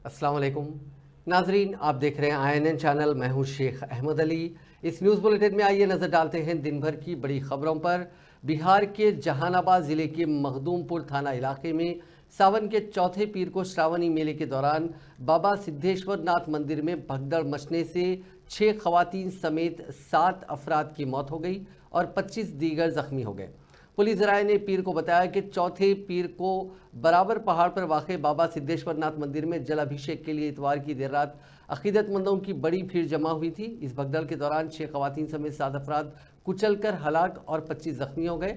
अस्सलाम वालेकुम नाजरीन, आप देख रहे हैं INN चैनल। मैं हूं शेख अहमद अली। इस न्यूज़ बुलेटिन में आइए नज़र डालते हैं दिन भर की बड़ी खबरों पर। बिहार के जहानाबाद ज़िले के मखदूमपुर थाना इलाके में सावन के चौथे पीर को श्रावणी मेले के दौरान बाबा सिद्धेश्वर नाथ मंदिर में भगदड़ मचने से 6 खवातीन समेत 7 अफराद की मौत हो गई और 25 दीगर जख्मी हो गए। पुलिस राय ने पीर को बताया कि चौथे पीर को बराबर पहाड़ पर वाक़ बाबा सिद्धेश्वर नाथ मंदिर में जलाभिषेक के लिए इतवार की देर रात अकीदतमंदों की बड़ी भीड़ जमा हुई थी। इस भगदड़ के दौरान 6 खवातीन समेत 7 अफराद कुचलकर हलाक और 25 जख्मी हो गए।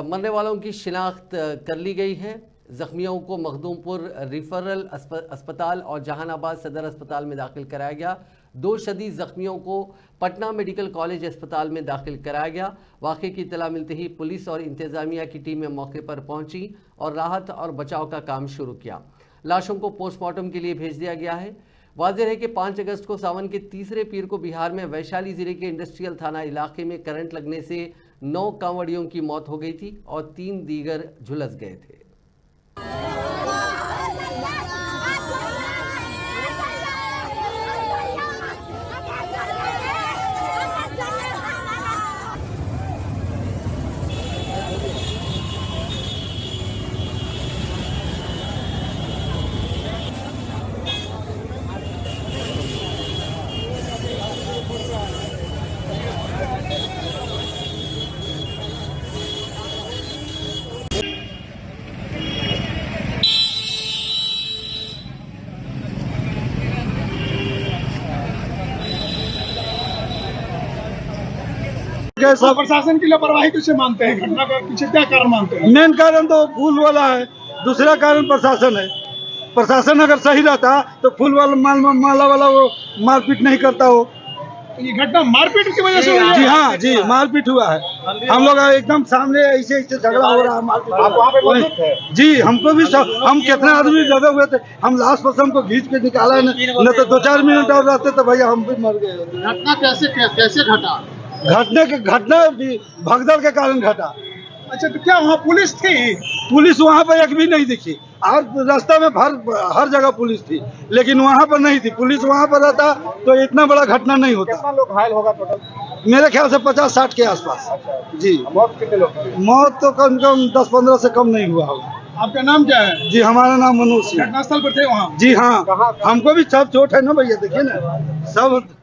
मरने वालों की शिनाख्त कर ली गई है। जख्मियों को मखदूमपुर रिफरल अस्पताल और जहानाबाद सदर अस्पताल में दाखिल कराया गया। 2 शदीद जख्मियों को पटना मेडिकल कॉलेज अस्पताल में दाखिल कराया गया। वाक़े की इत्तला मिलते ही पुलिस और इंतज़ामिया की टीमें मौके पर पहुंची और राहत और बचाव का काम शुरू किया। लाशों को पोस्टमार्टम के लिए भेज दिया गया है। वाज़ेह है कि 5 अगस्त को सावन के तीसरे पीर को बिहार में वैशाली ज़िले के इंडस्ट्रियल थाना इलाके में करंट लगने से 9 कांवड़ियों की मौत हो गई थी और 3 दीगर झुलस गए थे। सब प्रशासन की लापरवाही कैसे मानते हैं? घटना का पीछे क्या कारण मानते हैं? मेन कारण तो फूल वाला है, दूसरा कारण प्रशासन है। प्रशासन अगर सही रहता तो फूल वाला माला वाला वो मारपीट नहीं करता हो। तो ये घटना मारपीट की वजह से हुई है? जी हाँ जी, मारपीट हुआ है। हम लोग एकदम सामने ऐसे झगड़ा हो रहा है, मारपीट। आप वहाँ पे मौजूद थे? जी, हमको भी हम कितने आदमी लगे हुए थे। हम लास्ट पर्सन को खींच के निकाला न तो 2-4 मिनट और रहते तो भैया हम भी मर गए। घटना कैसे घटा? घटना भगदड़ के कारण घटा। अच्छा, तो क्या वहाँ पुलिस थी? पुलिस वहाँ पर एक भी नहीं दिखी। और रास्ता में हर जगह पुलिस थी, लेकिन वहाँ पर नहीं थी। पुलिस वहाँ पर रहता तो इतना बड़ा घटना नहीं होता। कितना लोग घायल होगा टोटल? मेरे ख्याल से 50-60 के आसपास। जी, मौत कितने लोग की? मौत तो कम से कम 10-15 से कम नहीं हुआ होगा। आपका नाम क्या है? जी, हमारा नाम मनोज सिंह। घटनास्थल पर थे वहाँ? जी हाँ, हमको भी सब चोट है ना भैया, देखिए ना सब।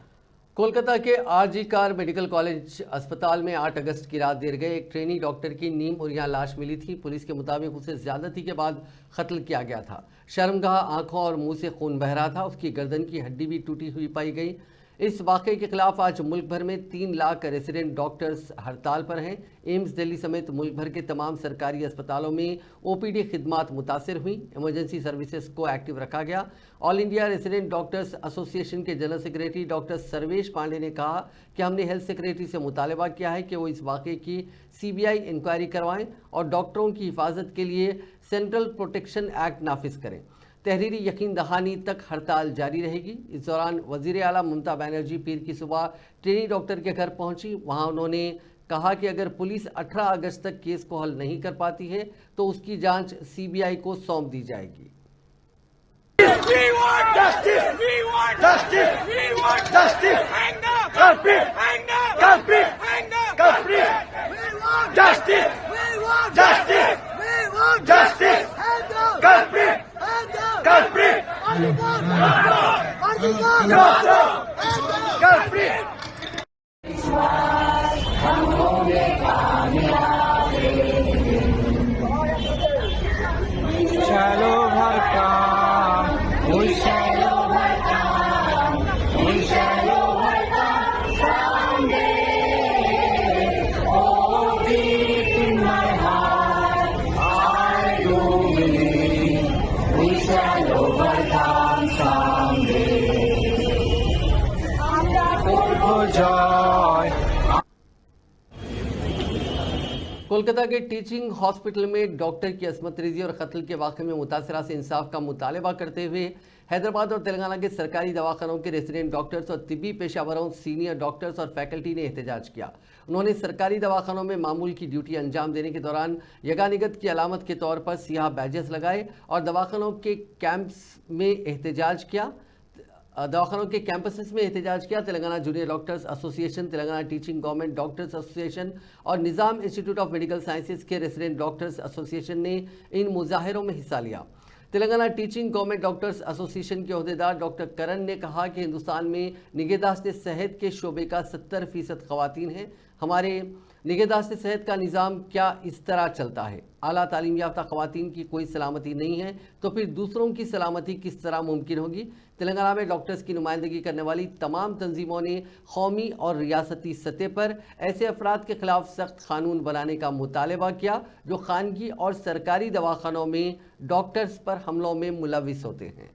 कोलकाता के RG-कार मेडिकल कॉलेज अस्पताल में 8 अगस्त की रात देर गए एक ट्रेनी डॉक्टर की नीम और यहाँ लाश मिली थी। पुलिस के मुताबिक उसे ज्यादती के बाद कत्ल किया गया था। शर्मगाह, आंखों और मुंह से खून बह रहा था। उसकी गर्दन की हड्डी भी टूटी हुई पाई गई। इस वाक़े के खिलाफ आज मुल्क भर में 3 लाख रेसिडेंट डॉक्टर्स हड़ताल पर हैं। एम्स दिल्ली समेत मुल्क भर के तमाम सरकारी अस्पतालों में OPD खिदमात मुतासर हुई। इमरजेंसी सर्विसेज को एक्टिव रखा गया। All India resident doctors association के general secretary doctor Sarvesh Pandey ने कहा कि हमने हेल्थ सेक्रेटरी से मुतालबा किया है कि वो इस वाक़े की CBI इंक्वायरी करवाएं और डॉक्टरों की हिफाजत के लिए सेंट्रल प्रोटेक्शन एक्ट नाफिज करें। तहरीरी यकीन दहानी तक हड़ताल जारी रहेगी। इस दौरान वज़ीर आला ममता बनर्जी पीर की सुबह ट्रेनी डॉक्टर के घर पहुंची। वहां उन्होंने कहा कि अगर पुलिस 18 अगस्त तक केस को हल नहीं कर पाती है तो उसकी जांच CBI को सौंप दी जाएगी। We want justice! We want justice! We want justice! Hang up! Culprit! Hang up! Culprit! Hang up! Culprit! We want justice! We want justice! We want justice! Hang up! Culprit! Hang up! Culprit! Culprit! चलो भरता कोलकाता के teaching hospital में doctor की असमत रेजी और कत्ल के वाक़े में मुतासिरा से इंसाफ का मुतालबा करते हुए हैदराबाद और तेलंगाना के सरकारी दवाखानों के रेजिडेंट डॉक्टर्स और तिब्बी पेशावरों, सीनियर डॉक्टर्स और फैकल्टी ने एहतजाज किया। उन्होंने सरकारी दवाखानों में मामूल की ड्यूटी अंजाम देने के दौरान यगानिगत की अलामत के तौर पर सियाह बैजेस लगाए और दवाखानों के कैंपसेस में एहतजाज किया। Telangana junior doctors association, Telangana teaching government doctors association और निज़ाम इंस्टीट्यूट ऑफ मेडिकल साइंसेज के रेजिडेंट डॉक्टर्स एसोसिएशन ने इन मुजाहिरों में हिस्सा लिया। Telangana teaching government doctors association के अहदेदार डॉक्टर करण ने कहा कि हिंदुस्तान में निगहदाश्त सेहत के शोबे का 70% खवातीन हैं। हमारे निगहदाश्त सेहत का निज़ाम क्या इस तरह चलता है? आला तालीम याफ्ता खवातीन की कोई सलामती नहीं है तो फिर दूसरों की सलामती किस तरह मुमकिन होगी? तेलंगाना में डॉक्टर्स की नुमाइंदगी करने वाली तमाम तंजीमों ने कौमी और रियासती सतह पर ऐसे अफराद के खिलाफ सख्त कानून बनाने का मुतालबा किया जो खानगी और सरकारी दवाखानों में डॉक्टर्स पर हमलों में मुलविस होते हैं।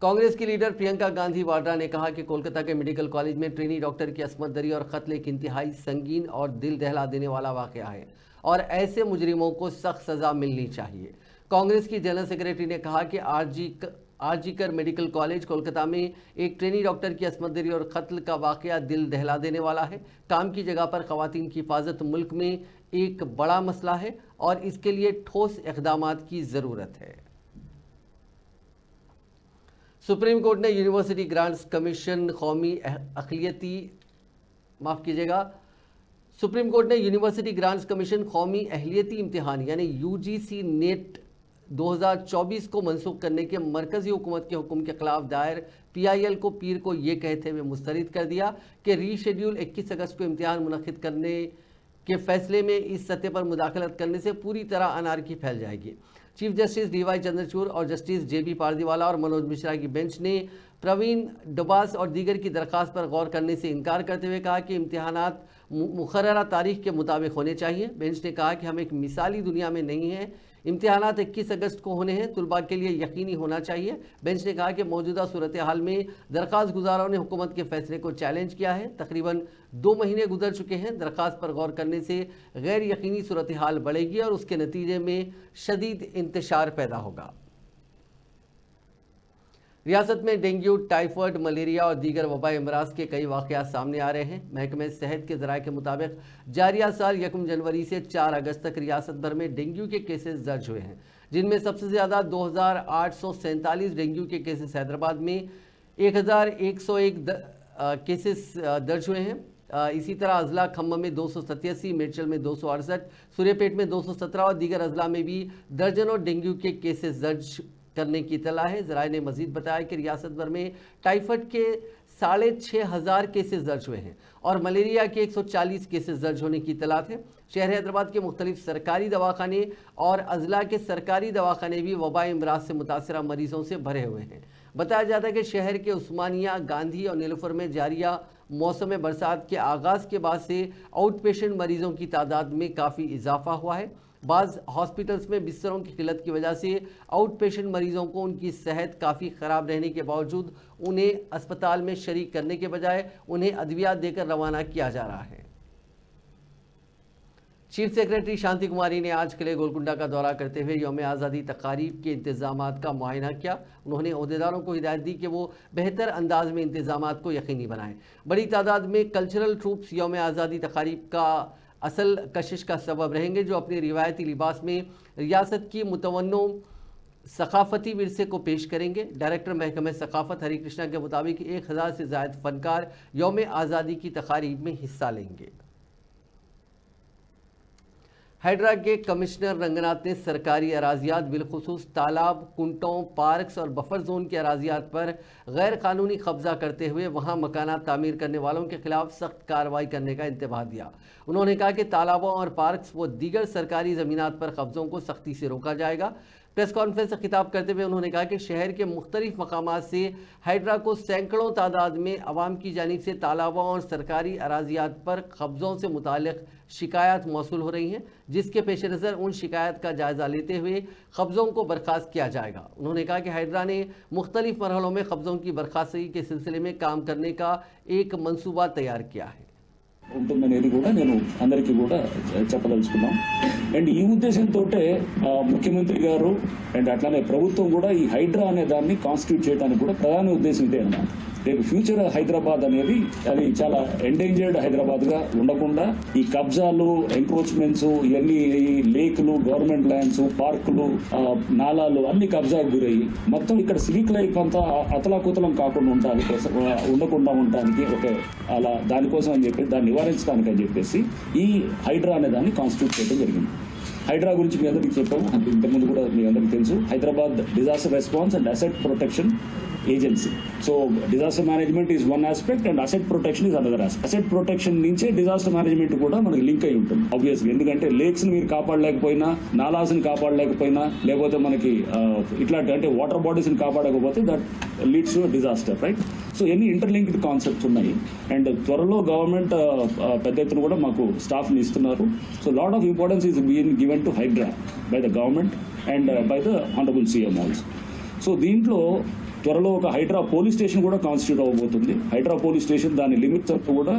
कांग्रेस की लीडर प्रियंका गांधी वाड्रा ने कहा कि कोलकाता के मेडिकल कॉलेज में ट्रेनी डॉक्टर की असमत दरी और कत्ल एक इंतहाई संगीन और दिल दहला देने वाला वाक़या है और ऐसे मुजरिमों को सख्त सज़ा मिलनी चाहिए। कांग्रेस की जनरल सेक्रेटरी ने कहा कि आरजी कर मेडिकल कॉलेज कोलकाता में एक ट्रेनी डॉक्टर की असमत दरी और कत्ल का वाक़या दिल दहला देने वाला है। काम की जगह पर ख़वातीन की हिफाजत मुल्क में एक बड़ा मसला है और इसके लिए ठोस इक़दामात की ज़रूरत है। सुप्रीम कोर्ट ने यूनिवर्सिटी ग्रांट्स कमीशन कौमी सुप्रीम कोर्ट ने यूनिवर्सिटी ग्रांट्स कमीशन कौमी अहलियती इम्तिहान यानी यूजीसी नेट 2024 को मनसूख करने के मरकजी हुकूमत के हुक्म के खिलाफ दायर PIL को पीर को ये कहते हुए मुस्तरद कर दिया कि रीशेड्यूल 21 अगस्त को इम्तिहान मुनक़िद करने के फैसले में इस सतह पर मुदाखलत करने से पूरी तरह अनारकी फैल जाएगी। चीफ जस्टिस DY चंद्रचूड़ और जस्टिस JB पारदीवाला और मनोज मिश्रा की बेंच ने प्रवीण डुबास और दीगर की दरख्वास्त पर गौर करने से इनकार करते हुए कहा कि इम्तिहानात मुकर्ररा तारीख के मुताबिक होने चाहिए। बेंच ने कहा कि हम एक मिसाली दुनिया में नहीं हैं, इम्तिहानात 21 अगस्त को होने हैं, तुलबा के लिए यकीनी होना चाहिए। बेंच ने कहा कि मौजूदा सूरत हाल में दरख्वास्त गुजारों ने हुकूमत के फैसले को चैलेंज किया है। तकरीबन 2 महीने गुजर चुके हैं। दरख्वास्त पर गौर करने से गैर यकीनी सूरत हाल बढ़ेगी और उसके नतीजे में शदीद इंतशार पैदा होगा। रियासत में डेंगू, टाइफाइड, मलेरिया और दीगर वबाई अमराज के कई वाक़यात सामने आ रहे हैं। महकमे सेहत के ज़राए के मुताबिक जारिया साल 1 जनवरी से 4 अगस्त तक रियासत भर में डेंगू के केसेस दर्ज हुए हैं, जिनमें सबसे ज़्यादा 2847 डेंगू के केसेस हैदराबाद में 1101 केसेस दर्ज हुए हैं। इसी तरह अजला खम्म में 287, मिर्चल में 268, सूर्यपेट में 217 और दीगर अजला में भी दर्जनों डेंगू के केसेस दर्ज करने की इतला है। ज़राए ने मजीद बताया कि रियासत भर में टाइफाइड के 6500 केसेस दर्ज हुए हैं और मलेरिया के 140 केसेस दर्ज होने की इतलात है। शहर हैदराबाद के मुख्तलिफ सरकारी दवाखाने और अजला के सरकारी दवाखाने भी वबाई अमराज से मुतासरा मरीजों से भरे हुए हैं। बताया जाता है कि शहर के उस्मानिया, गांधी और नीलोफर में जारिया मौसम बरसात के आगाज़ के बाद से आउट पेशेंट मरीजों की तादाद में काफ़ी इजाफा हुआ है। बाज़ हॉस्पिटल्स में बिस्तरों की किल्लत की वजह से आउट पेशेंट मरीजों को उनकी सेहत काफ़ी ख़राब रहने के बावजूद उन्हें अस्पताल में शरीक करने के बजाय उन्हें अद्वियात देकर रवाना किया जा रहा है। चीफ सेक्रेटरी शांति कुमारी ने आज किले गोलकुंडा का दौरा करते हुए यौम आज़ादी तकारीब के इंतजामात का मुआयना किया। उन्होंने ओहदेदारों को हिदायत दी कि वो बेहतर अंदाज में इंतजामात को यकीनी बनाएं। बड़ी तादाद में कल्चरल ट्रूप्स यौम आज़ादी तकारीब का असल कशिश का सबब रहेंगे, जो अपने रिवायती लिबास में रियासत की मुतवन्नो सकाफती विरसे को पेश करेंगे। डायरेक्टर महकमे सकाफत हरी कृष्णा के मुताबिक 1000 से ज़ायद फनकार यौम आज़ादी की तकारीब में हिस्सा लेंगे। हैदरा के कमिश्नर रंगनाथ ने सरकारी अराजियात बिलखुसूस तालाब, कुंटों, पार्क्स और बफर जोन के अराजियात पर गैर कानूनी कब्जा करते हुए वहां मकानात तामीर करने वालों के खिलाफ सख्त कार्रवाई करने का इंतबाह दिया। उन्होंने कहा कि तालाबों और पार्क्स व दीगर सरकारी ज़मीनात पर कब्ज़ों को सख्ती से रोका जाएगा। प्रेस कॉन्फ्रेंस से खिताब करते हुए उन्होंने कहा कि शहर के मुख्तलिफ मकामात से हैदरा को सैकड़ों तादाद में अवाम की जानिब से तालाबों और सरकारी अराजियात पर कब्ज़ों से मुताल्लिक़ शिकायत मौसूल हो रही हैं, जिसके पेश नज़र उन शिकायत का जायज़ा लेते हुए कब्ज़ों को बर्खास्त किया जाएगा। उन्होंने कहा कि हैदरा ने मुख्तलिफ मरहलों में कब्ज़ों की बर्खास्तगी के सिलसिले में काम करने का एक मनसूबा तैयार किया है। ఉంటుందనేది కూడా నేను అందరికీ కూడా చెప్పదలుచుకున్నాం. అండ్ ఈ ఉద్దేశంతో ముఖ్యమంత్రి గారు అండ్ అట్లానే ప్రభుత్వం కూడా ఈ హైడ్రా అనే దాన్ని కాన్స్టిట్యూట్ చేయడానికి కూడా ప్రధాన ఉద్దేశం ఇదే అన్నమాట. రేపు ఫ్యూచర్ హైదరాబాద్ అనేది అది చాలా ఎండేంజర్డ్ హైదరాబాద్ గా ఉండకుండా ఈ కబ్జాలు, ఎంక్రోచ్మెంట్స్, ఇవన్నీ లేకులు, గవర్నమెంట్ ల్యాండ్స్, పార్కులు, నాలాలు అన్ని కబ్జాకు గురయ్యి మొత్తం ఇక్కడ సివిక్ లైఫ్ అంతా అతలాకుతలం కాకుండా ఉండకుండా ఉండడానికి అలా దానికోసం అని చెప్పి దాన్ని నివారించడానికి అని చెప్పేసి ఈ హైడ్రా అనే దాన్ని కాన్స్టిట్యూట్ చేయడం జరిగింది. హైడ్రా గురించి మీ అందరికీ చెప్పాము, ఇంతకుముందు కూడా మీ అందరికీ తెలుసు. Hyderabad disaster response and asset protection agency. So disaster management is one aspect and asset protection is another aspect. Asset protection నుంచే డిజాస్టర్ మేనేజ్మెంట్ కూడా మనకి లింక్ అయి ఉంటుంది ఆబ్వియస్గా. ఎందుకంటే లేక్స్ ని మీరు కాపాడలేకపోయినా, నాలాస్ ని కాపాడలేకపోయినా, లేకపోతే మనకి ఇట్లాంటి అంటే వాటర్ బాడీస్ ని కాపాడకపోతే that leads to disaster, right? So ఎన్ని ఇంటర్లింక్డ్ కాన్సెప్ట్స్ ఉన్నాయి. అండ్ త్వరలో గవర్నమెంట్ పెద్ద ఎత్తున కూడా మాకు స్టాఫ్ ని ఇస్తున్నారు. So lot of importance is being given to HYDRAA by the government and by the honourable CM also. So దీంట్లో త్వరలో ఒక హైడ్రా పోలీస్ స్టేషన్ కూడా కాన్స్టిట్యూట్ అవ్వబోతుంది. హైడ్రా పోలీస్ స్టేషన్ దాని లిమిట్స్ కూడా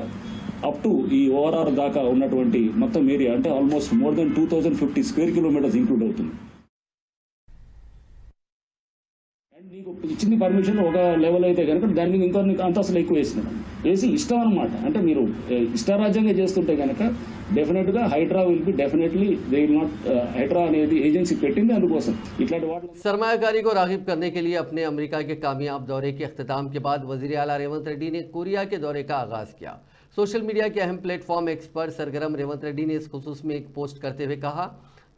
అప్ టు ఈ ఓఆర్ఆర్ దాకా ఉన్నటువంటి మొత్తం ఏరియా అంటే almost more then 2050 square kilometres include అవుతుంది. అండ్ నీకు ఇచ్చింది పర్మిషన్ ఒక లెవెల్ అయితే కనుక దాని మీద ఇంకా నీకు అంతస్తులు ఎక్కువ వేసి ఇష్టం అనమాట. అంటే మీరు ఇష్టారాజ్యంగా చేస్తుంటే కనుక డెఫినెట్ గా HYDRAA will be definitely they will not HYDRAA అనేది ఏజెన్సీ పెట్టింది అందుకోసం ఇట్లాంటి వాటి. सरमायाकारी को राग़िब करने के लिए अपने अमेरिका के कामयाब दौरे के अख्तिताम के बाद वज़ीर आला रेवंत रेड्डी ने कोरिया के दौरे का आगाज़ किया। सोशल मीडिया के अहम प्लेटफॉर्म एक्स पर सरगर्म रेवंत रेड्डी ने इस खुसूस में एक पोस्ट करते हुए कहा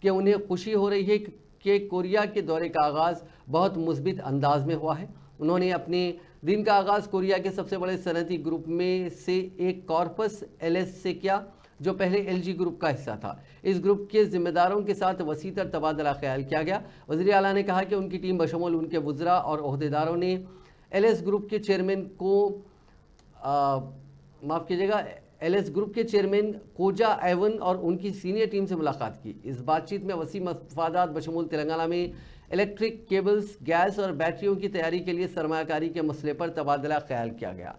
कि उन्हें खुशी हो रही है कि कोरिया के दौरे का आगाज़ बहुत मुस्बित अंदाज में हुआ है। उन्होंने अपने दिन का आगाज़ कोरिया के सबसे बड़े सनती ग्रुप में से एक कॉर्पस एलएस से किया, जो पहले एलजी ग्रुप का हिस्सा था। इस ग्रुप के जिम्मेदारों के साथ वसीतर तबादला ख्याल किया गया। वज़ीर आला ने कहा कि उनकी टीम बशमूल उनके वुज़रा और ओहदेदारों ने एलएस ग्रुप के चेयरमैन को माफ़ कीजिएगा एलएस ग्रुप के चेयरमैन कोजा एवन और उनकी सीनियर टीम से मुलाकात की। इस बातचीत में वसी मफादात बशमूल तेलंगाना में इलेक्ट्रिक केबल्स, गैस और बैटरियों की तैयारी के लिए सरमायाकारी के मसले पर तबादला ख्याल किया गया।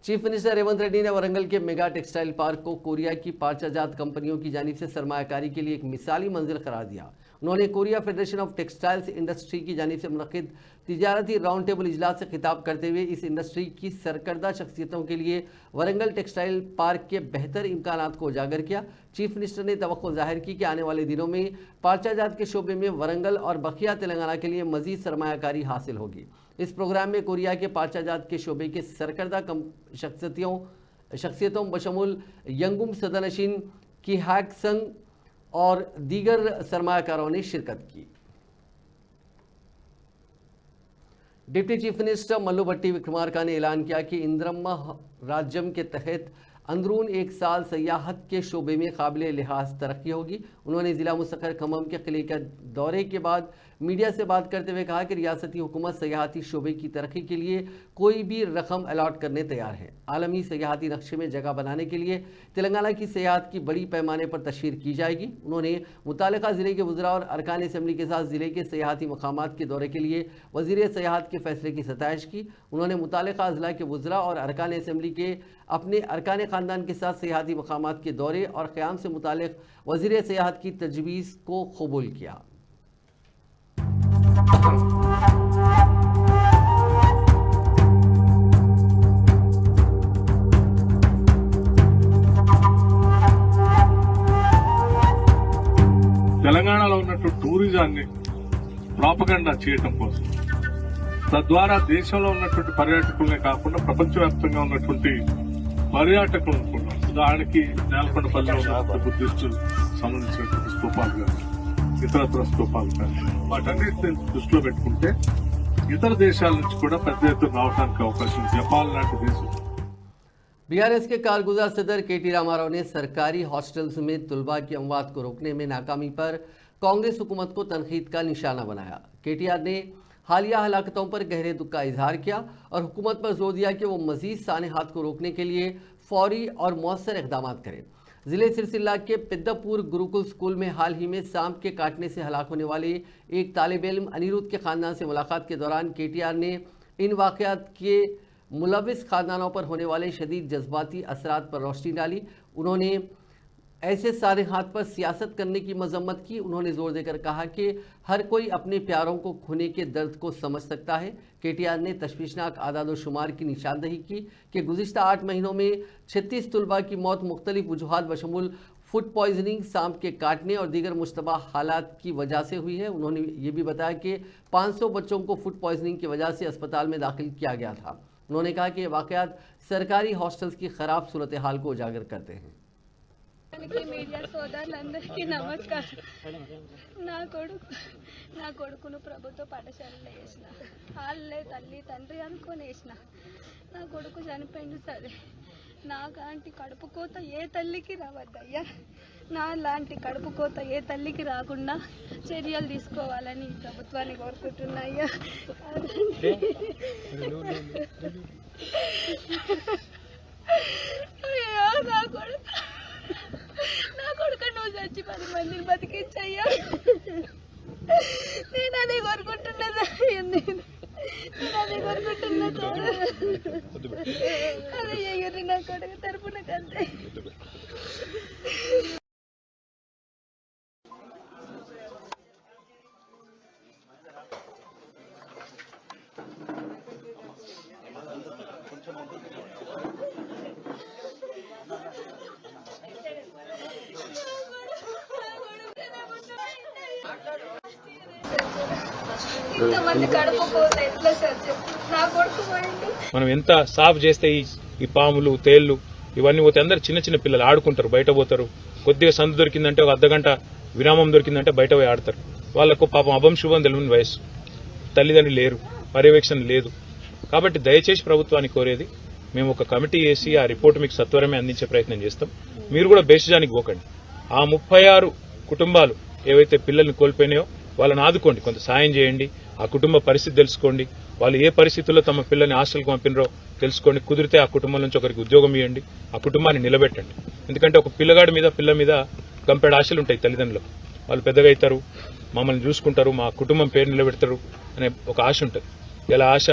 चीफ मिनिस्टर रेवंत रेड्डी ने वरंगल के मेगा टेक्सटाइल पार्क को कोरिया की पार्चाजात कंपनियों की जानिब से सरमायाकारी के लिए एक मिसाली मंजिल करार दिया। उन्होंने Korea federation of textiles industry की जानिब से मुनक़िद तिजारती राउंड टेबल इजलास से खिताब करते हुए इस इंडस्ट्री की सरकर्दा शख्सियतों के लिए वरंगल टेक्सटाइल पार्क के बेहतर इम्कानात को उजागर किया। चीफ मिनिस्टर ने तवक्को जाहिर की कि आने वाले दिनों में पार्चाजात के शोबे में वरंगल और बखिया तेलंगाना के लिए मज़ीद सरमायाकारी हासिल होगी। इस प्रोग्राम में कोरिया के पार्चाजात के शोबे के सरकर्दा शख्सियतों बशमूल यंगुम सदनशीन की हैक संग और दीगर सरमायाकारों ने शिरकत की। डिप्टी चीफ मिनिस्टर मल्लू भट्टी विक्रमार्का ने ऐलान किया कि इंद्रम्मा राज्यम के तहत अंदरून एक साल सयाहत के शोबे में काबिल लिहाज तरक्की होगी। उन्होंने ज़िला मुस्तक़र खम्मम के किले के दौरे के बाद मीडिया से बात करते हुए कहा कि रियासती हुकूमत सयाहती शोबे की तरक्की के लिए कोई भी रकम अलॉट करने तैयार है। आलमी सयाहती नक्शे में जगह बनाने के लिए तेलंगाना की सयाहत की बड़ी पैमाने पर तशहीर की जाएगी। उन्होंने मुतालिका ज़िले के वुज़रा और अरकान असम्बली के साथ ज़िले के सयाहती मकामात के दौरे के लिए वज़ीर सयाहत के फैसले की सताइश की। उन्होंने मुतालिका अज़ला के वुज़रा और अरकान असम्बली के अपने अरकान ख़ानदान के साथ सयाहती मकामात के दौरे और क़याम से मुतालिक वज़ीर सयाहत की तजवीज़ को कबूल किया। తెలంగాణలో ఉన్నటువంటి టూరిజాన్ని ప్రాపగండా చేయటం కోసం తద్వారా దేశంలో ఉన్నటువంటి పర్యాటకులనే కాకుండా ప్రపంచవ్యాప్తంగా ఉన్నటువంటి పర్యాటకులను కూడా ఉదాహరణకి నేలకొండపల్లిలో ఉన్న బుద్ధిస్టు సంబంధించినటువంటి స్తూపాలు కానీ ఇతరత్ర స్తూపాలు కానీ వాటన్నిటిని దృష్టిలో పెట్టుకుంటే ఇతర దేశాల నుంచి కూడా పెద్ద ఎత్తున రావడానికి అవకాశం ఉంది. జపాన్ లాంటి దేశం. बीआरएस के कारगुजार सदर केटी रामाराव ने सरकारी हॉस्टल्स में तुलबा की अमवात को रोकने में नाकामी पर कांग्रेस हुकूमत को तनकीद का निशाना बनाया। केटीआर ने हालिया हलाकतों पर गहरे दुख का इजहार किया और हुकूमत पर जोर दिया कि वो मजीद सानेहात को रोकने के लिए फौरी और मौसर इकदाम करें। ज़िले सिरसिल्ला के पिद्दापुर गुरुकुल स्कूल में हाल ही में सांप के काटने से हलाक होने वाले एक तालिब इल्म अनिरुद्ध के ख़ानदान से मुलाकात के दौरान केटीआर ने इन वाक़यात के मुलविस खानदानों पर होने वाले शदीद जज्बाती असरात पर रोशनी डाली। उन्होंने ऐसे सारे हाथ पर सियासत करने की मजम्मत की। उन्होंने जोर देकर कहा कि हर कोई अपने प्यारों को खोने के दर्द को समझ सकता है। केटीआर ने तशवीशनाक आदाद-ओ-शुमार की निशानदही की कि गुज़िश्ता 8 महीनों में 36 तुलबा की मौत मुख्तलिफ वजूहात बशमूल फूड पॉइजनिंग, सांप के काटने और दीगर मुश्तबा हालात की वजह से हुई है। उन्होंने ये भी बताया कि 500 बच्चों को फूड पॉइजनिंग की वजह से अस्पताल में दाखिल किया गया था। उन्होंने कहा कि ये वाक़यात सरकारी हॉस्टल्स की ख़राब सूरत हाल को उजागर करते हैं। మీడియా సోదరులందరికీ నమస్కారం। నా కొడుకును ప్రభుత్వ పాఠశాలలో వేసిన వాళ్ళే తల్లి తండ్రి అనుకొని వేసిన నా కొడుకు చనిపోయింది సరే, నాలాంటి కడుపు కోత ఏ తల్లికి రావద్దయ్యా, నా లాంటి కడుపు కోత ఏ తల్లికి రాకుండా చర్యలు తీసుకోవాలని ప్రభుత్వాన్ని కోరుకుంటున్నాయ్యా। నా కొడుకు నువ్వు చచ్చి 10 మందిని బతికించయ్యా, నేను అదే కోరుకుంటున్నా, నేను అదే కోరుకుంటున్నా సార్, అదే చెయ్యరు నా కొడుకు తరపున కంటే। ఇంతమంది కడుపుకోతే ఎట్లా సార్ చెప్పు, నా కొడుకు పోయిండు। మనం ఎంత సాఫ్ చేస్తే ఈ పాములు తేళ్లు ఇవన్నీ పోతే అందరు చిన్న చిన్న పిల్లలు ఆడుకుంటారు, బయట పోతారు, కొద్దిగా సందు దొరికిందంటే ఒక అర్ధగంట విరామం దొరికిందంటే బయట పోయి ఆడతారు। వాళ్ళకు పాపం అభం శుభం తెలియని వయసు, తల్లిదండ్రులు లేరు, పర్యవేక్షణ లేదు। కాబట్టి దయచేసి ప్రభుత్వాన్ని కోరేది, మేము ఒక కమిటీ వేసి ఆ రిపోర్టు మీకు సత్వరమే అందించే ప్రయత్నం చేస్తాం। మీరు కూడా బేషజానికి పోకండి, ఆ 36 కుటుంబాలు ఏవైతే పిల్లల్ని కోల్పోయినాయో వాళ్ళని ఆదుకోండి, కొంత సాయం చేయండి, ఆ కుటుంబ పరిస్థితి తెలుసుకోండి, వాళ్ళు ఏ పరిస్థితుల్లో తమ పిల్లల్ని హాస్టల్కి పంపినరో తెలుసుకోండి, కుదిరితే ఆ కుటుంబం నుంచి ఒకరికి ఉద్యోగం ఇవ్వండి, ఆ కుటుంబాన్ని నిలబెట్టండి। ఎందుకంటే ఒక పిల్లగాడి మీద పిల్ల మీద కంపెడ్ ఆశలు ఉంటాయి తల్లిదండ్రులకు, వాళ్ళు పెద్దగా అవుతారు, మమ్మల్ని చూసుకుంటారు, మా కుటుంబం పేరు నిలబెడతారు అనే ఒక ఆశ ఉంటుంది, ఇలా ఆశ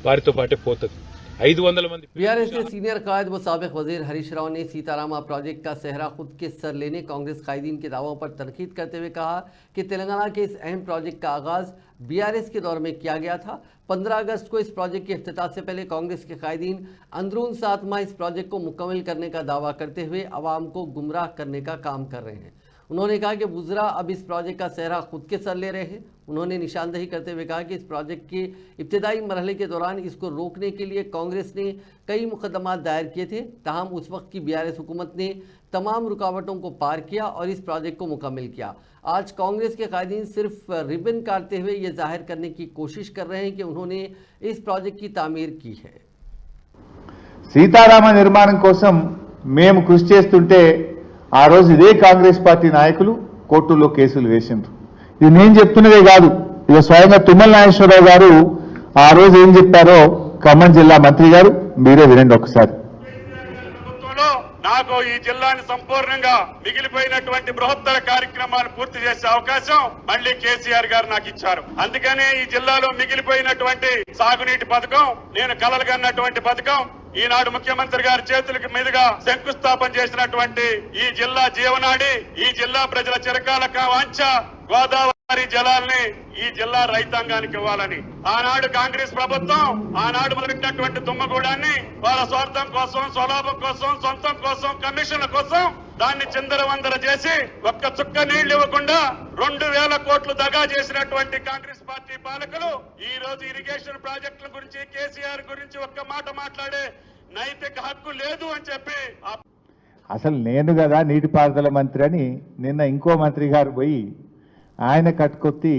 వారితో పాటే పోతుంది। 500 మంది बीआरएस के सीनियर कायद व साबिक वजीर हरीश राव ने सीतारामा प्रोजेक्ट का सेहरा खुद के सर लेने कांग्रेस कायदीन के दावों पर तनकीद करते हुए कहा कि तेलंगाना के इस अहम प्रोजेक्ट का आगाज बीआरएस के दौर में किया गया था। 15 अगस्त को इस प्रोजेक्ट के इफ्तिताह से पहले कांग्रेस के कायदीन अंदरून 7 माह इस प्रोजेक्ट को मुकम्मल करने का दावा करते हुए अवाम को गुमराह करने का काम कर रहे हैं। उन्होंने कहा कि बुजरा अब इस प्रोजेक्ट का सेहरा खुद के सर ले रहे हैं। उन्होंने निशानदही करते हुए कहा कि इस प्रोजेक्ट के इब्तदाई मरहले के दौरान इसको रोकने के लिए कांग्रेस ने कई मुकदमात दायर किए थे, ताहम उस वक्त की बीआरएस हुकूमत ने तमाम रुकावटों को पार किया और इस प्रोजेक्ट को मुकम्मल किया। आज कांग्रेस के कायदीन सिर्फ रिबन काटते हुए ये जाहिर करने की कोशिश कर रहे हैं कि उन्होंने इस प्रोजेक्ट की तामीर की है। సీతారామ నిర్మాణం కోసం మేము కృషి చేస్తుంటే ఆ రోజు ఇదే కాంగ్రెస్ పార్టీ నాయకులు కోర్టుల్లో కేసులు వేసిండ్రు। ఇది నేను చెప్తున్నదే కాదు, ఇక స్వయంగా తుమ్మల నాగేశ్వరరావు గారు ఆ రోజు ఏం చెప్పారో ఖమ్మం జిల్లా మంత్రి గారు మీరే వినండి ఒకసారి। నాకు ఈ జిల్లాని సంపూర్ణంగా మిగిలిపోయినటువంటి బృహత్తర కార్యక్రమాలు పూర్తి చేసే అవకాశం మళ్ళీ కేసీఆర్ గారు నాకు ఇచ్చారు। అందుకనే ఈ జిల్లాలో మిగిలిపోయినటువంటి సాగునీటి పథకం, నేను కలలుగన్నటువంటి పథకం, ఈనాడు ముఖ్యమంత్రి గారి చేతులకి మీదుగా శంకుస్థాపన చేసినటువంటి ఈ జిల్లా జీవనాడి, ఈ జిల్లా ప్రజల చిరకాల వాంఛ గోదావరి జలాల్ని ఈ జిల్లా రైతాంగానికి ఇవ్వాలని ఆనాడు కాంగ్రెస్ ప్రభుత్వం ఆనాడు మొదలెట్టినటువంటి తుమ్మగూడాన్ని వాళ్ళ స్వార్థం కోసం, స్వలాభం కోసం, సొంతం కోసం, కమిషన్ల కోసం దాన్ని చిందరవందర చేసి ఒక్క చుక్క నీళ్లు ఇవ్వకుండా 2000 కోట్లు దగా చేసినటువంటి కాంగ్రెస్ పార్టీ పాలకులు ఈ రోజు ఇరిగేషన్ ప్రాజెక్టుల గురించి, కేసీఆర్ గురించి ఒక్క మాట మాట్లాడే నైతిక హక్కు లేదు అని చెప్పి, అసలు నేను కదా నీటిపారుదల మంత్రి అని నిన్న ఇంకో మంత్రి గారు పోయి ఆయన కట్టుకొత్తి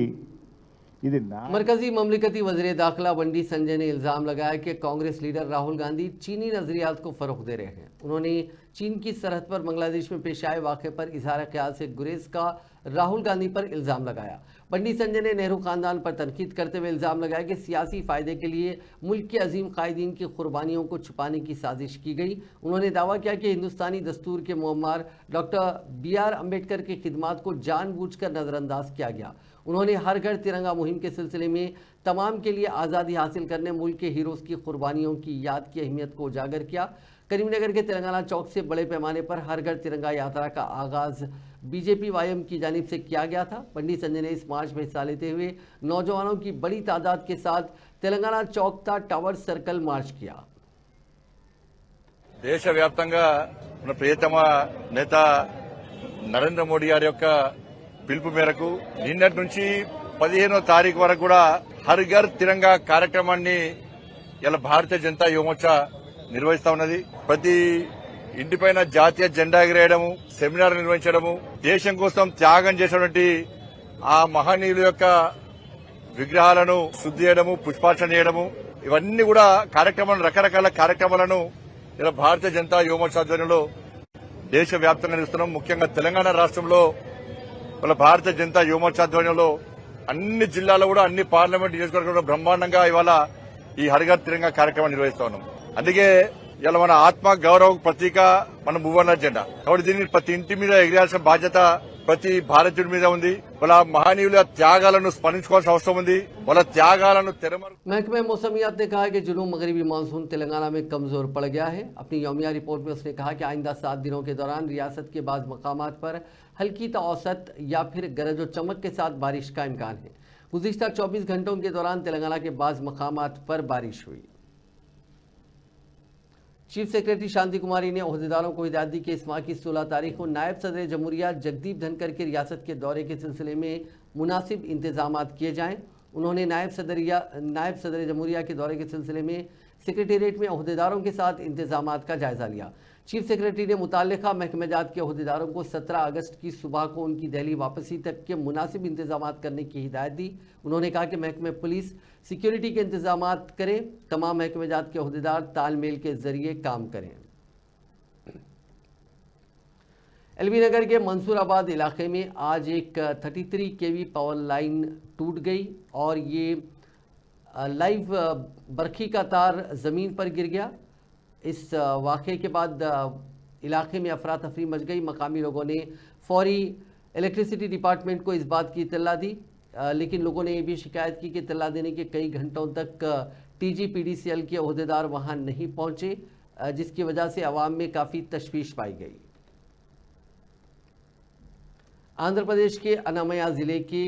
ఇది मरकजी ममलिकती वज़ीर दाखिला बंडी संजय ने इल्ज़ाम लगाया कि कांग्रेस लीडर राहुल गांधी चीनी नज़रियात को फ़रोग़ दे रहे हैं। उन्होंने चीन की सरहद पर बांग्लादेश में पेश आए वाक़े पर इज़हार ख्याल से गुरेज का राहुल गांधी पर इल्ज़ाम लगाया। बंडी संजय ने नेहरू ख़ानदान पर तनकीद करते हुए इल्ज़ाम लगाया कि सियासी फ़ायदे के लिए मुल्क के अजीम कायदीन की कुर्बानियों को छुपाने की साजिश की गई। उन्होंने दावा किया कि हिंदुस्तानी दस्तूर के मुअम्मर डॉक्टर BR अम्बेडकर की खिदमात को जानबूझकर नज़रअंदाज किया गया। उन्होंने हर घर तिरंगा मुहिम के सिलसिले में तमाम के लिए आज़ादी हासिल करने मुल्क के हीरोज़ की कुर्बानियों की याद की अहमियत को उजागर किया। करीमनगर के तेलंगाना चौक से बड़े पैमाने पर हर घर तिरंगा यात्रा का आगाज़ बीजेपी वाईएम की जानिब से किया गया था। पंडित संजय ने इस मार्च में हिस्सा लेते हुए नौजवानों की बड़ी तादाद के साथ तेलंगाना चौक ता टावर सर्कल मार्च किया। దేశవ్యాప్తంగా మన ప్రియతమ నేత నరేంద్ర మోడీ గారి యొక్క పిలుపు మేరకు నిన్నటి నుంచి 15వ తారీఖు వరకు కూడా హర్ ఘర్ తిరంగా కార్యక్రమాన్ని ఇలా భారతీయ జనతా యువమోర్చా నిర్వహిస్తా ఉన్నది. ప్రతి ఇంటిపైన జాతీయ జెండా ఎగరేయడము, సెమినార్ నిర్వహించడము, దేశం కోసం త్యాగం చేసినటువంటి ఆ మహనీయుల యొక్క విగ్రహాలను శుద్ధి చేయడము, పుష్పార్చన చేయడము, ఇవన్నీ కూడా కార్యక్రమాలు, రకరకాల కార్యక్రమాలను ఇలా భారతీయ జనతా యువమోర్చా ఆధ్వర్యంలో దేశవ్యాప్తంగా నిర్వహిస్తున్నాం. ముఖ్యంగా తెలంగాణ రాష్ట్రంలో వాళ్ళ భారతీయ జనతా యువమోర్చా ఆధ్వర్యంలో అన్ని జిల్లాల్లో కూడా అన్ని పార్లమెంట్ నియోజకవర్గంలో బ్రహ్మాండంగా ఇవాళ ఈ హర్ ఘర్ తిరంగా కార్యక్రమాన్ని నిర్వహిస్తా ఉన్నాం. అందుకే ఇలా మన ఆత్మ గౌరవ ప్రతీక మన మూవన్న జెండా. కాబట్టి దీన్ని ప్రతి ఇంటి మీద ఎగిరాల్సిన బాధ్యత ప్రతి భారతీయుడి మీద ఉంది. వాళ్ళ మహనీయుల త్యాగాలను స్మరించుకోవాల్సిన అవసరం ఉంది. వాళ్ళ త్యాగాలను తెరమరు. महकमा मौसमियात ने कहा कि जुनूब मगरबी मानसून तेलंगाना में कमजोर पड़ गया है। अपनी यौमिया रिपोर्ट में उसने कहा कि आइंदा 7 दिनों के दौरान रियासत के बाज़ मकामात पर हल्की ता औसत या फिर गरज व चमक के साथ बारिश का इम्कान है। गुज़िश्ता 24 घंटों के दौरान तेलंगाना के बाज़ मकामात पर बारिश हुई। चीफ सेक्रेटरी शांति कुमारी ने ओहदेदारों को हिदायत दी कि इस माह की 16 तारीख को नायब सदर जमहूरिया जगदीप धनखड़ के रियासत के दौरे के सिलसिले में मुनासिब इंतजाम किए जाएं। उन्होंने नायब सदर जमहूरिया के दौरे के सिलसिले में सेक्रेटेरिएट में ओहदेदारों के साथ इंतजाम का जायजा लिया। चीफ सेक्रेटरी ने मुताल्लिका महकमेजात के ओहदेदारों को 17 अगस्त की सुबह को उनकी दिल्ली वापसी तक के मुनासिब इंतजाम करने की हिदायत दी। उन्होंने कहा कि महकमे पुलिस सिक्योरिटी के इंतजाम करें, तमाम महकमेजात के ओहदेदार तालमेल के जरिए काम करें। एलबी नगर के मंसूराबाद इलाके में आज एक 33 kV पावर लाइन टूट गई और ये लाइव बरखी का तार ज़मीन पर गिर गया। इस वाक़े के बाद इलाके में अफरा तफरी मच गई। मकामी लोगों ने फौरी इलेक्ट्रिसिटी डिपार्टमेंट को इस बात की इत्तला दी, लेकिन लोगों ने यह भी शिकायत की कि इत्तला देने के कई घंटों तक TGPDCL के ओहदेदार वहां नहीं पहुंचे, जिसकी वजह से आवाम में काफ़ी तशवीश पाई गई। आंध्र प्रदेश के अनामया ज़िले के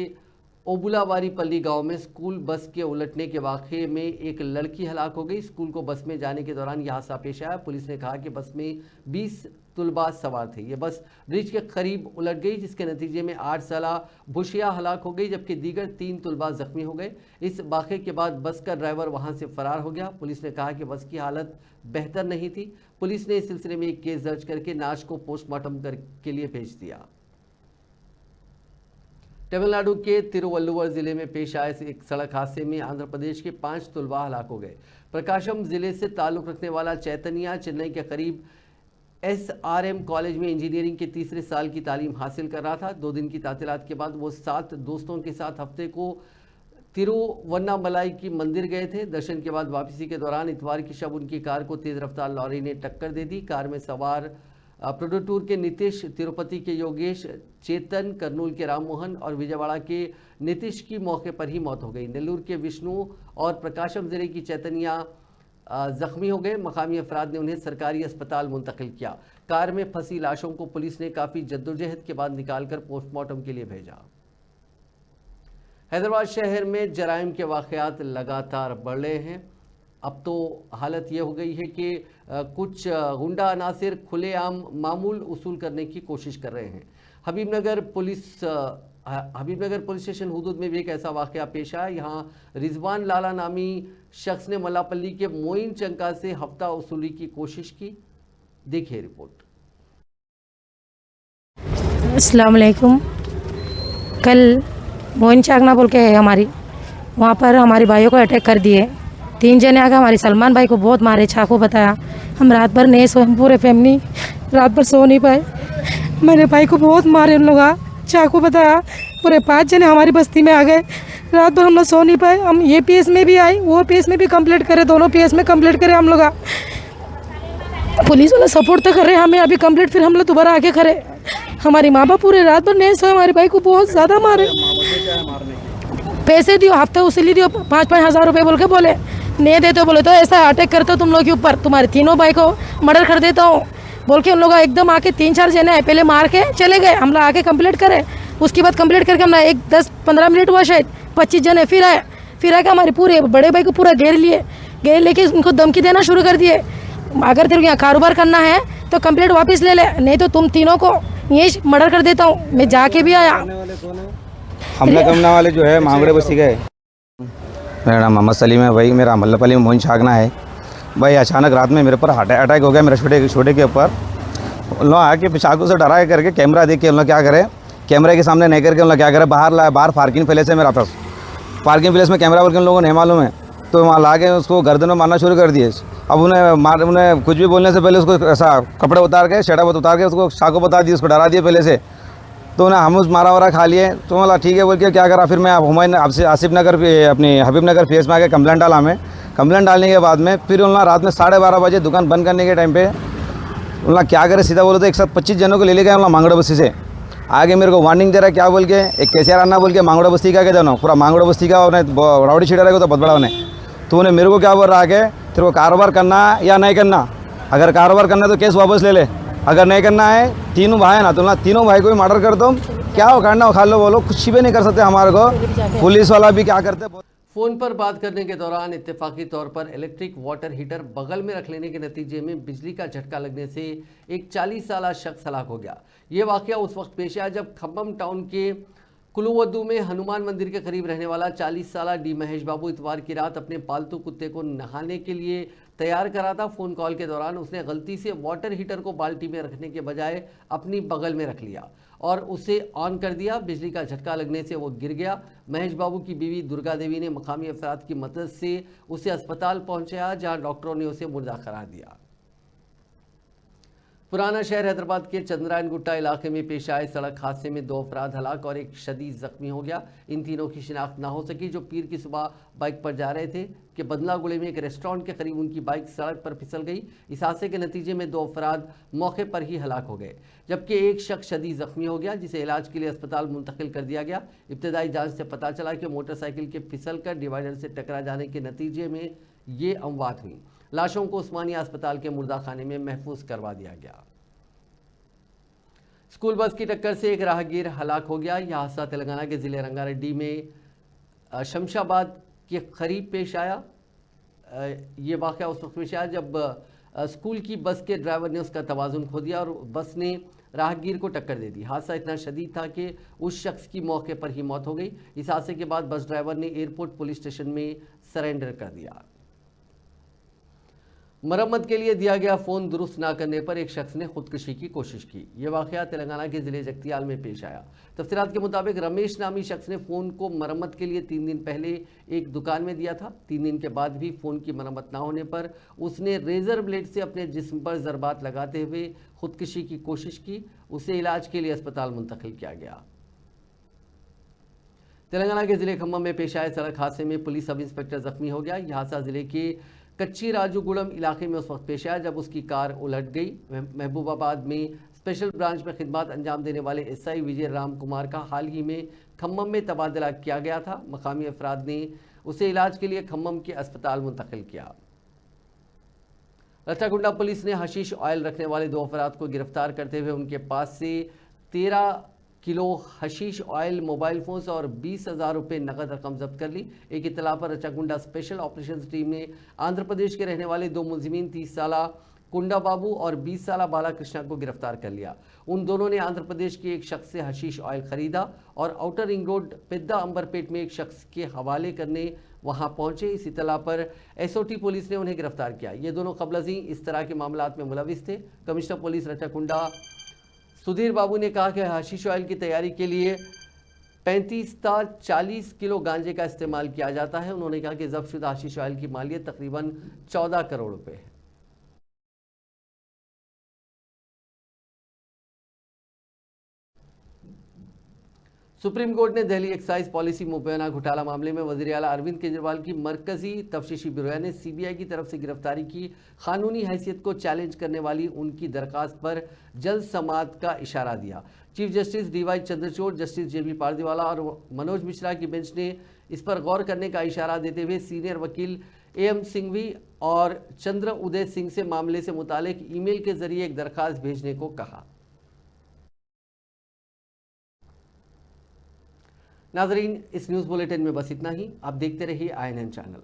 ओबुलावारीपल्ली गांव में स्कूल बस के उलटने के वाक़े में एक लड़की हलाक हो गई। स्कूल को बस में जाने के दौरान यह हादसा पेश आया। पुलिस ने कहा कि बस में 20 तुलबा सवार थे। ये बस ब्रिज के करीब उलट गई, जिसके नतीजे में 8 साला बुशिया हलाक हो गई, जबकि दीगर 3 तुलबा जख्मी हो गए। इस वाक़े के बाद बस का ड्राइवर वहां से फरार हो गया। पुलिस ने कहा कि बस की हालत बेहतर नहीं थी। पुलिस ने इस सिलसिले में एक केस दर्ज करके नाश को पोस्टमार्टम के लिए भेज दिया। तमिलनाडु के तिरुवल्लुवर जिले में पेश आए एक सड़क हादसे में आंध्र प्रदेश के 5 तुलबा हलाक हो गए। प्रकाशम जिले से ताल्लुक़ रखने वाला चैतन्या चेन्नई के करीब SRM कॉलेज में इंजीनियरिंग के तीसरे साल की तालीम हासिल कर रहा था। 2 दिन की तातीलात के बाद वो 7 दोस्तों के साथ हफ्ते को तिरुवन्नामलाई की मंदिर गए थे। दर्शन के बाद वापसी के दौरान इतवार की शब उनकी कार को तेज रफ्तार लॉरी ने टक्कर दे दी। कार में सवार प्रोडोटूर के नीतीश, तिरुपति के योगेश, चेतन, करनूल के राममोहन और विजयवाड़ा के नीतीश की मौके पर ही मौत हो गई। नेल्लूर के विष्णु और प्रकाशम जिले की चैतन्या जख्मी हो गए। मकामी अफराद ने उन्हें सरकारी अस्पताल मुंतकिल किया। कार में फंसी लाशों को पुलिस ने काफ़ी जद्दोजहद के बाद निकालकर पोस्टमार्टम के लिए भेजा। हैदराबाद शहर में जराइम के वाक़यात लगातार बढ़ रहे हैं। अब तो हालत ये हो गई है कि कुछ गुंडा अनासिर खुलेआम मामूल उसूल करने की कोशिश कर रहे हैं। हबीबनगर पुलिस स्टेशन हुदूद में भी एक ऐसा वाक़या पेश आया। यहाँ रिजवान लाला नामी शख्स ने मल्लापल्ली के मोइन चंका से हफ्ता वसूली की कोशिश की। देखिए रिपोर्ट। अस्सलाम वालेकुम। कल मोइन चाकना बोल के है हमारी, वहाँ पर हमारे भाइयों को अटैक कर दिए। 3 जने आकर हमारे सलमान भाई को बहुत मारे, चाकू बताया। हम रात भर नहीं सोए, पूरे फैमिली रात भर सो नहीं पाए। मेरे भाई को बहुत मारे उन लोग, चाकू बताया। पूरे 5 जने हमारी बस्ती में आ गए। रात भर हम लोग सो नहीं पाए। हम ये PS में भी आए, वो PS में भी कंप्लेंट करे, दोनों PS में कंप्लेंट करे हम लोग। पुलिस वाला सपोर्ट तो कर रहे हमें, अभी कंप्लेंट फिर हम लोग दोबारा आके करे। हमारी माँ बाप पूरे रात भर नहीं सोए, हमारे भाई को बहुत ज़्यादा मारे। क्या है मारने की? पैसे दियो, हफ्ते उसीली दियो, 5-5 हज़ार रुपये बोल के बोले, नहीं देते बोले तो ऐसा अटैक करते हो तुम लोग के ऊपर, तुम्हारे तीनों भाई को मर्डर कर देता हूँ बोल के उन लोग एकदम आके 3-4 जने पहले मार के चले गए। हम लोग आके कंप्लीट करे, उसके बाद कंप्लीट करके हम 10-15 मिनट हुआ शायद, 25 जने फिर आए के हमारे पूरे बड़े भाई को पूरा घेर लेके उनको धमकी देना शुरू कर दिए, अगर तेरे को यहाँ कारोबार करना है तो कंप्लीट वापस ले ले, नहीं तो तुम तीनों को यही मर्डर कर देता हूँ। मैं जाके भी आया। हमला करने वाले जो है मांगड़े बस्ती गए। मेरा नाम मोहम्मद सलीम है भाई, मेरा मल्लापल्ली में मोहन छागना है भाई। अचानक रात में मेरे पर अटैक हो गया, मेरे छोटे के ऊपर। उन लोग आके चाकू से डरा करके कैमरा देख के उन लोग क्या करे, कैमरे के सामने नहीं करके उन लोग क्या करे, बाहर पार्किंग प्लेस है मेरा पास, पार्किंग प्लेस में कैमरा बोल के उन लोगों को नहीं मालूम है, तो वहाँ ला के उसको गर्दन में मारना शुरू कर दिए। अब उन्हें कुछ भी बोलने से पहले उसको ऐसा कपड़े उतार के शर्ट उतार के उसको चाकू बता दिए, उसको डरा दिए पहले से। तो उन्हें हम उस मारा वारा खा लिए, तो बोला ठीक है बोल के क्या करा। फिर मैं हुमायूं आसिफ नगर अपनी हबीब नगर फेस में आके कंप्लेंट डाला। हमें कंप्लेंट डालने के बाद में फिर उन्होंने रात में 12:30 बजे दुकान बंद करने के टाइम पे उन्होंने क्या करे, सीधा बोलो तो एक साथ 25 जनों को ले गए उन्होंने मांगड़ा बस्ती से। आगे मेरे को वार्निंग दे रहा है क्या बोल के, एक केसीआर आना बोल के मांगड़ा बस्ती का देना पूरा मांगड़ा बस्ती का उन्हें राउडी शीटर है तो बहुत बड़ा उन्हें। तो उन्हें मेरे को क्या बोल रहा है कि तेरे को कारोबार करना या नहीं करना, अगर कारोबार करना है तो केस वापस ले ले, अगर नहीं करना है तीनों भाई है ना तो ना तीनों भाई को भी मर्डर कर दो, क्या हो करना हो खा लो, बोलो कुछ भी नहीं कर सकते हमारे को। पुलिस वाला भी क्या करते। फोन पर बात करने के दौरान इत्तेफाकी तौर पर इलेक्ट्रिक वाटर हीटर बगल में रख लेने के नतीजे में बिजली का झटका लगने से एक 40 साल शख्स हलाक हो गया। ये वाकया उस वक्त पेश आया जब खम्मम टाउन के कुलुवद्दू में हनुमान मंदिर के करीब रहने वाला 40 साल डी महेश बाबू इतवार की रात अपने पालतू कुत्ते को नहाने के लिए तैयार करा था। फ़ोन कॉल के दौरान उसने गलती से वाटर हीटर को बाल्टी में रखने के बजाय अपनी बगल में रख लिया और उसे ऑन कर दिया। बिजली का झटका लगने से वो गिर गया। महेश बाबू की बीवी दुर्गा देवी ने मकामी अफराद की मदद से उसे अस्पताल पहुंचाया, जहां डॉक्टरों ने उसे मुर्दा करार दिया। पुराना शहर हैदराबाद के चंद्रायन गुट्टा इलाके में पेश आए सड़क हादसे में 2 अफराद हलाक और एक शदीद जख्मी हो गया। इन तीनों की शिनाख्त ना हो सकी, जो पीर की सुबह बाइक पर जा रहे थे कि बदलागुड़े में एक रेस्टोरेंट के करीब उनकी बाइक सड़क पर फिसल गई। इस हादसे के नतीजे में 2 अफराद मौके पर ही हलाक हो गए, जबकि एक शख्स शदीद जख्मी हो गया, जिसे इलाज के लिए अस्पताल मुंतकिल कर दिया गया। इब्तदाई जांच से पता चला कि मोटरसाइकिल के फिसल कर डिवाइडर से टकरा जाने के नतीजे में ये अमवात हुई। लाशों को उस्मानिया अस्पताल के मुर्दाखाने में महफूज करवा दिया गया। स्कूल बस की टक्कर से एक राहगीर हलाक हो गया। यह हादसा तेलंगाना के ज़िले रंगारेड्डी में शमशाबाद के करीब पेश आया। ये वाक़या उस वक्त पेश आया जब स्कूल की बस के ड्राइवर ने उसका तवाज़ुन खो दिया और बस ने राहगीर को टक्कर दे दी। हादसा इतना शदीद था कि उस शख्स की मौके पर ही मौत हो गई। इस हादसे के बाद बस ड्राइवर ने एयरपोर्ट पुलिस स्टेशन में सरेंडर कर दिया। मरम्मत के लिए दिया गया फ़ोन दुरुस्त ना करने पर एक शख्स ने खुदकुशी की कोशिश की। यह वाक़या तेलंगाना के ज़िले जगतियाल में पेश आया। तफसीरात के मुताबिक रमेश नामी शख्स ने फ़ोन को मरम्मत के लिए 3 दिन पहले एक दुकान में दिया था। 3 दिन के बाद भी फ़ोन की मरम्मत ना होने पर उसने रेज़र ब्लेड से अपने जिस्म पर ज़रबात लगाते हुए खुदकुशी की कोशिश की। उसे इलाज के लिए अस्पताल मुंतकिल किया गया। तेलंगाना के ज़िले खम्मम में पेश आए सड़क हादसे में पुलिस सब इंस्पेक्टर जख्मी हो गया। यह हादसा ज़िले के कच्ची राजूगुड़म इलाके में उस वक्त पेश आया जब उसकी कार उलट गई। महबूबाबाद में स्पेशल ब्रांच में खिदमत अंजाम देने वाले एसआई विजय राम कुमार का हाल ही में खम्मम में तबादला किया गया था। मकामी अफराद ने उसे इलाज के लिए खम्मम के अस्पताल मुंतकिल किया। रचाकुंडा पुलिस ने हशीश ऑयल रखने वाले 2 अफराद को गिरफ्तार करते हुए उनके पास से 13 kilo hashish oil, mobile phones और 20,000 रुपये नकद रकम जब्त कर ली। एक इत्तला पर रचाकुंडा स्पेशल ऑपरेशंस टीम ने आंध्र प्रदेश के रहने वाले 2 मुलजिमीन 30 साला कुंडा बाबू और 20 साला बाला कृष्णा को गिरफ्तार कर लिया। उन दोनों ने आंध्र प्रदेश के एक शख्स से हशीश ऑयल खरीदा और आउटर रिंग रोड पेद्दा अंबरपेट में एक शख्स के हवाले करने वहां पहुंचे। इस इत्तला पर एसओटी पुलिस ने उन्हें गिरफ्तार किया। ये दोनों कबल अज़ीं इस तरह के मामलात में मुलविस थे। कमिश्नर पुलिस रचाकुंडा सुधीर बाबू ने कहा कि हशीश ऑयल की तैयारी के लिए 35 से 40 किलो गांजे का इस्तेमाल किया जाता है। उन्होंने कहा कि जब्तशुदा हशीश ऑयल की मालियत तकरीबन 14 करोड़ रुपए है। सुप्रीम कोर्ट ने दिल्ली एक्साइज पॉलिसी मुबैना घोटाला मामले में वज़ीर आला अरविंद केजरीवाल की मरकजी तफ्तीशी ब्यूरो ने सीबीआई की तरफ से गिरफ्तारी की कानूनी हैसियत को चैलेंज करने वाली उनकी दरखास्त पर जल्द समाअत का इशारा दिया। Chief justice D Y Chandrachud, justice J B Pardiwala और मनोज मिश्रा की बेंच ने इस पर गौर करने का इशारा देते हुए सीनियर वकील एम सिंघवी और चंद्र उदय सिंह से मामले से मुतालिक ईमेल के जरिए एक दरखास्त भेजने को कहा। नाजरीन, इस न्यूज़ बुलेटिन में बस इतना ही। आप देखते रहिए INN चैनल।